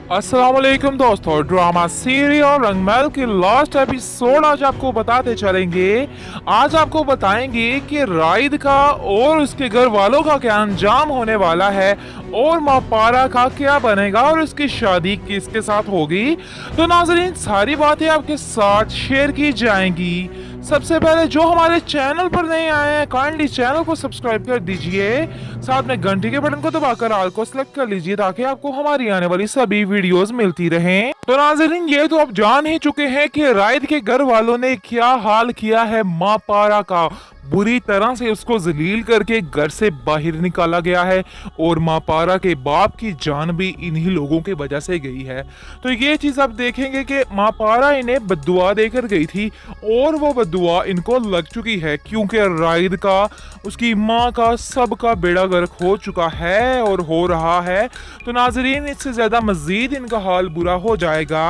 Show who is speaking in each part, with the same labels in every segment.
Speaker 1: अस्सलाम वालेकुम दोस्तों, ड्रामा सीरियल रंगमहल के लास्ट एपिसोड आज आपको बताते चलेंगे। आज आपको बताएंगे कि राइद का और उसके घर वालों का क्या अंजाम होने वाला है और मापारा का क्या बनेगा और उसकी शादी किसके साथ होगी। तो नाजरीन, सारी बातें आपके साथ शेयर की जाएंगी। सबसे पहले जो हमारे चैनल पर नए आए हैं, काइंडली चैनल को सब्सक्राइब कर दीजिए, साथ में घंटी के बटन को दबाकर ऑल को सिलेक्ट कर लीजिए ताकि आपको हमारी आने वाली सभी वीडियोस मिलती रहें। तो नाज़रीन, ये तो आप जान ही चुके हैं कि राइद के घर वालों ने क्या हाल किया है मापारा का। बुरी तरह से उसको जलील करके घर से बाहर निकाला गया है और मापारा के बाप की जान भी इन्हीं लोगों के वजह से गई है। तो ये चीज आप देखेंगे कि मापारा इन्हें बद्दुआ देकर गई थी और वो बद्दुआ इनको लग चुकी है, क्योंकि राइद का, उसकी माँ का, सबका बेड़ा गर्क हो चुका है और हो रहा है। तो नाजरीन, इससे ज्यादा मजीद इनका हाल बुरा हो जाएगा।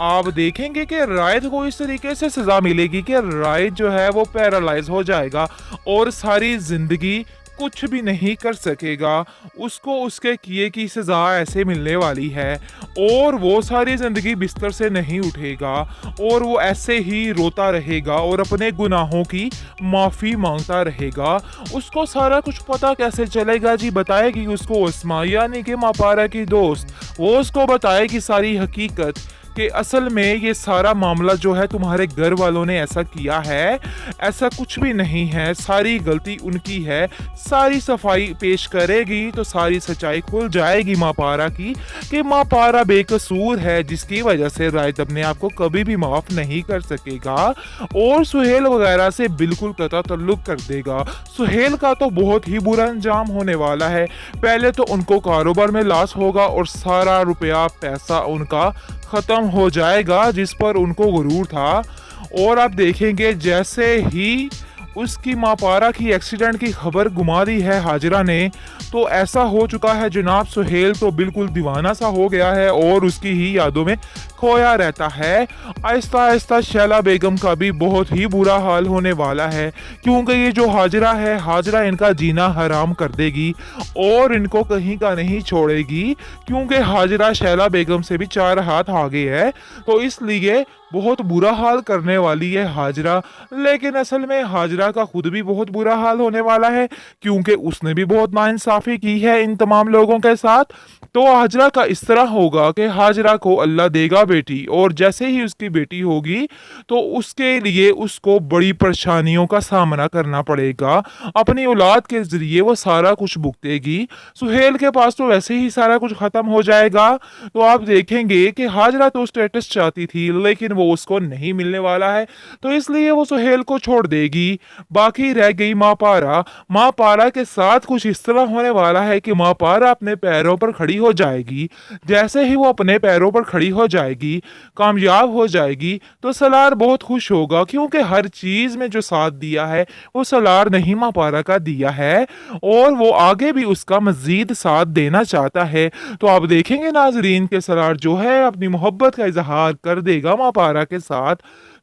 Speaker 1: आप देखेंगे कि राइद को इस तरीके से सजा मिलेगी कि राइद जो है वो पैरालाइज हो जाएगा और सारी जिंदगी कुछ भी नहीं कर सकेगा। उसको उसके किए की सजा ऐसे मिलने वाली है और वो सारी जिंदगी बिस्तर से नहीं उठेगा और वो ऐसे ही रोता रहेगा और अपने गुनाहों की माफी मांगता रहेगा। उसको सारा कुछ पता कैसे चलेगा जी? बताएगी उसको उस्मा, यानी कि मापारा की दोस्त, वो उसको बताएगी सारी हकीकत कि असल में ये सारा मामला जो है तुम्हारे घर वालों ने ऐसा किया है, ऐसा कुछ भी नहीं है, सारी गलती उनकी है। सारी सफाई पेश करेगी तो सारी सच्चाई खुल जाएगी मापारा की कि मापारा बेकसूर है, जिसकी वजह से राइद अपने आप को कभी भी माफ नहीं कर सकेगा और सुहेल वगैरह से बिल्कुल कता तल्लुक कर देगा। सुहेल का तो बहुत ही बुरा अंजाम होने वाला है। पहले तो उनको कारोबार में लॉस होगा और सारा रुपया पैसा उनका खत्म हो जाएगा जिस पर उनको गुरूर था। और आप देखेंगे जैसे ही उसकी मापारा की एक्सीडेंट की खबर घुमा दी है हाजिरा ने, तो ऐसा हो चुका है जनाब, सुहेल तो बिल्कुल दीवाना सा हो गया है और उसकी ही यादों में खोया रहता है। आहिस्ता आहिस्ता शैला बेगम का भी बहुत ही बुरा हाल होने वाला है, क्योंकि ये जो हाजिरा है, हाजिरा इनका जीना हराम कर देगी और इनको कहीं का नहीं छोड़ेगी, क्योंकि हाजिरा शैला बेगम से भी 4 हाथ आगे है। तो इसलिए बहुत बुरा हाल करने वाली है हाजिरा। लेकिन असल में हाजिरा का खुद भी बहुत बुरा हाल होने वाला है, क्योंकि उसने भी बहुत नाइंसाफी की है इन तमाम लोगों के साथ। तो हाजिरा का इस तरह होगा कि हाजिरा को अल्लाह देगा बेटी, और जैसे ही उसकी बेटी होगी तो उसके लिए उसको बड़ी परेशानियों का सामना करना पड़ेगा। अपनी औलाद के जरिए वो सारा कुछ भुगतेगी। सुहेल के पास तो वैसे ही सारा कुछ खत्म हो जाएगा। तो आप देखेंगे कि हाजिरा तो स्टेटस चाहती थी लेकिन वो उसको नहीं मिलने वाला है, तो इसलिए वो सुहेल को छोड़ देगी। बाकी रह गई मापारा। मापारा के साथ कुछ इस तरह होने वाला है कि मापारा अपने पैरों पर खड़ी हो जाएगी। जैसे ही वो अपने पैरों पर खड़ी हो जाएगी, कामयाब हो जाएगी, तो सलार बहुत खुश होगा, क्योंकि हर चीज में जो साथ दिया है वो सलार नहीं मापारा का दिया है और वो आगे भी उसका मजीद साथ देना चाहता है। तो आप देखेंगे नाजरीन के सलार जो है अपनी मोहब्बत का इजहार कर देगा मापारा के साथ।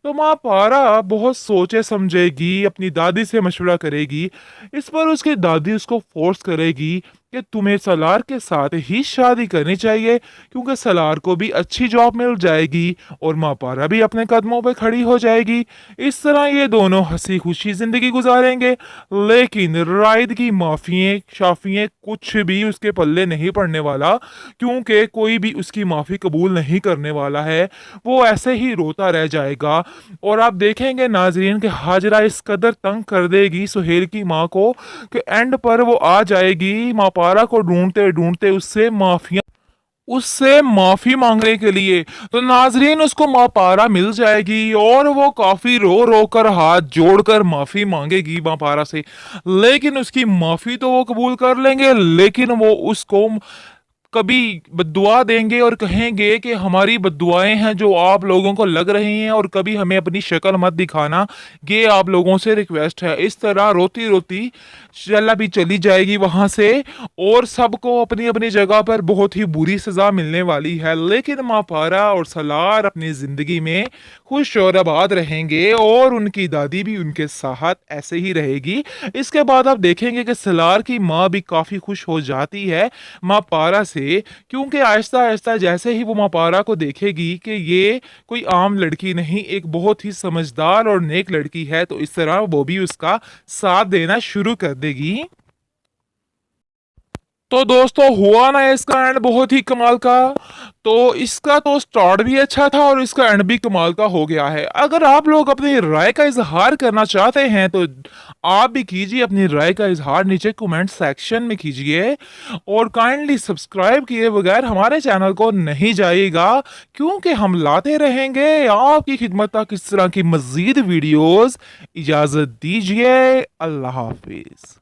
Speaker 1: तो मापारा बहुत सोचे समझेगी, अपनी दादी से मशवरा करेगी। इस पर उसकी दादी उसको फोर्स करेगी कि तुम्हें सलार के साथ ही शादी करनी चाहिए, क्योंकि सलार को भी अच्छी जॉब मिल जाएगी और मापारा भी अपने कदमों पे खड़ी हो जाएगी। इस तरह ये दोनों हंसी खुशी जिंदगी गुजारेंगे। लेकिन राइद की माफियाँ शाफियाँ कुछ भी उसके पल्ले नहीं पड़ने वाला, क्योंकि कोई भी उसकी माफी कबूल नहीं करने वाला है। वो ऐसे ही रोता रह जाएगा। और आप देखेंगे नाजरीन कि हाजिरा इस कदर तंग कर देगी सुहेल की माँ को कि एंड पर वो आ जाएगी मापारा को ढूंढते ढूंढते उससे माफी मांगने के लिए। तो नाजरीन, उसको मापारा मिल जाएगी और वो काफी रो रो कर हाथ जोड़कर माफी मांगेगी मापारा से। लेकिन उसकी माफी तो वो कबूल कर लेंगे, लेकिन वो उसको कभी बद्दुआ देंगे और कहेंगे कि हमारी बद्दुआएं हैं जो आप लोगों को लग रही हैं और कभी हमें अपनी शक्ल मत दिखाना, ये आप लोगों से रिक्वेस्ट है। इस तरह रोती रोती शैला भी चली जाएगी वहां से और सबको अपनी अपनी जगह पर बहुत ही बुरी सजा मिलने वाली है। लेकिन मापारा और सलार अपनी जिंदगी में खुश और आबाद रहेंगे और उनकी दादी भी उनके साथ ऐसे ही रहेगी। इसके बाद आप देखेंगे कि सलार की माँ भी काफी खुश हो जाती है मापारा से दे, क्योंकि आहिस्ता आहिस्ता जैसे ही वो मापारा को देखेगी कि ये कोई आम लड़की नहीं, एक बहुत ही समझदार और नेक लड़की है, तो इस तरह वो भी उसका साथ देना शुरू कर देगी। तो दोस्तों हुआ ना इसका एंड बहुत ही कमाल का। तो इसका तो स्टार्ट भी अच्छा था और इसका एंड भी कमाल का हो गया है। अगर आप लोग अपनी राय का इजहार करना चाहते हैं तो आप भी कीजिए, अपनी राय का इजहार नीचे कमेंट सेक्शन में कीजिए और काइंडली सब्सक्राइब किए बगैर हमारे चैनल को नहीं जाइएगा, क्योंकि हम लाते रहेंगे आपकी खिदमत तक इस तरह की मजीद वीडियोस। इजाजत दीजिए, अल्लाह हाफिज।